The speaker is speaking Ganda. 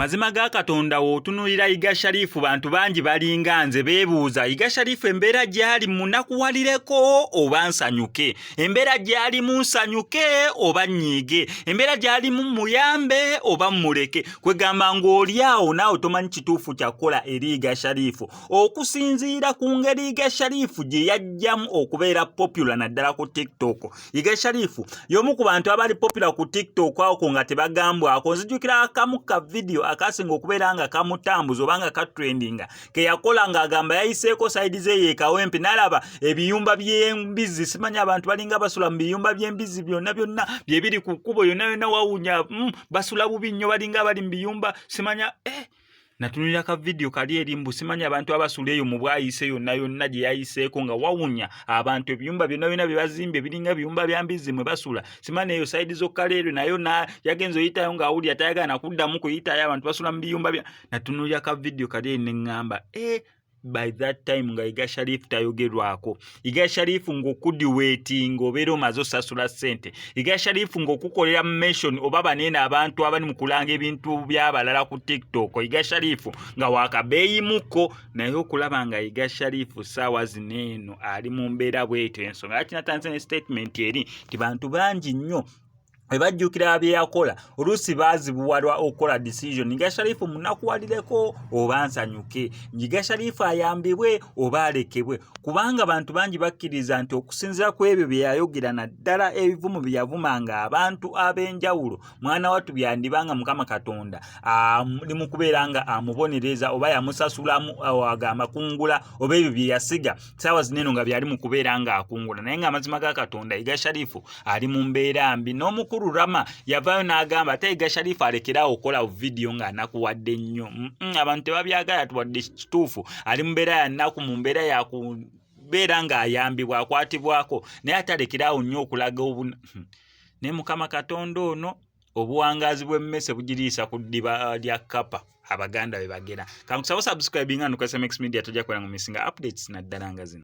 Mazima ga Katonda w'otunuulira Yiga Sharifu bantu bangi balinga nze beebuuza Yiga Sharifu embeera gy'ali munakuwalireko oba nsanyuke, embeera gy'ali nsanyuke oba nnyiige, embeera gy'ali muyambe oba mmuleke. Kwegamba ng'oli awo naawe tomanyi kituufu kyakukola eri Yiga Sharifu okusinziira ku ngeri Yiga Sharifu gye yajjamu okubeera popular naddala ku TikTok. Yiga Sharifu y'omu ku bantu abali popular ku TikTok ako nga tebagambwako. Nzijukira akamu ka video akasinga okubeera nga kamutambuza oba nga katrendinga ke yakola ng'agamba yayiseeko sayidi ze yeekawempe n'alaba ebiyumba by'embizi. Simanyi abantu balinga basula mu biyumba by'embizi byonna bye biri ku kkubo yonna wawunya basula bubi nnyo balinga bali mu biyumba. Simanya natunulira ka video kali eri mbu simanyi abantu abasula eyo mu bwayise yonna gye yayiseeko nga wawunya abantu ebiyumba byonna bye bazimbe biringa biyumba bya mbizi mwe basula. Simanyi eyo sayidi zokkaleero nayo yagenza oyitayo ng'awulira tayagala nakuddamu kuyitayo abantu basula mu biyumba bya. Natunulira ka video kali eri ne ŋŋamba by that time nga Yiga Sharifu tayogerwako. Yiga Sharifu ng'okudiweetinga obeera omaze osasula ssente. Yiga Sharifu ng'okukolera mention oba baneena abantu abali mu kulanga ebintu by'abalala ku TikTok. Yiga Sharifu nga wakabeeyimuko naye okulaba nga Yiga Sharifu ssaawa zino eno ali mu mbeera bw'etyo. Ensonga lwaki natanze ne statement eri nti bantu bangi nnyo bajjukira bye yakola oluusi baazibuwalwa okukola decision. Yiga Sharifu munakuwalireko oba nsanyuke, Yiga Sharifu ayambibwe oba alekebwe, kubanga abantu bangi bakkiriza nti okusinziira ku ebyo bye yayogera naddala ebivumu bye yavumanga abantu ab'enjawulo mwana wattu byandibanga Mukama Katonda ali mu kubeera nga amubonereza oba yamusasulamu agamba kungula oba ebyo bye yasiga ssaawa zineno nga byali mu kubeera nga akungula. Naye ng'amazima ga Katonda Yiga Sharifu ali mu mbeera mbi. N'omukulu Rama yavaayo n'agamba ate Yiga Sharifu alekerawo okukola video ng'anakuwadde nnyo. Abantu tebabyagala tuwadde kituufu ali mu mbeera ya nnaku, mu mbeera ya kubeera ng'ayambibwa akwatibwako naye atalekerawo nnyo okulaga ne Mukama Katonda ono obuwangaazi bw'emmese bugiriisa ku ddiba lya kkapa Abaganda be bagera. Kankusaba subscribing and SMX Media tojja kwera mu misinga updates naddala nga zino.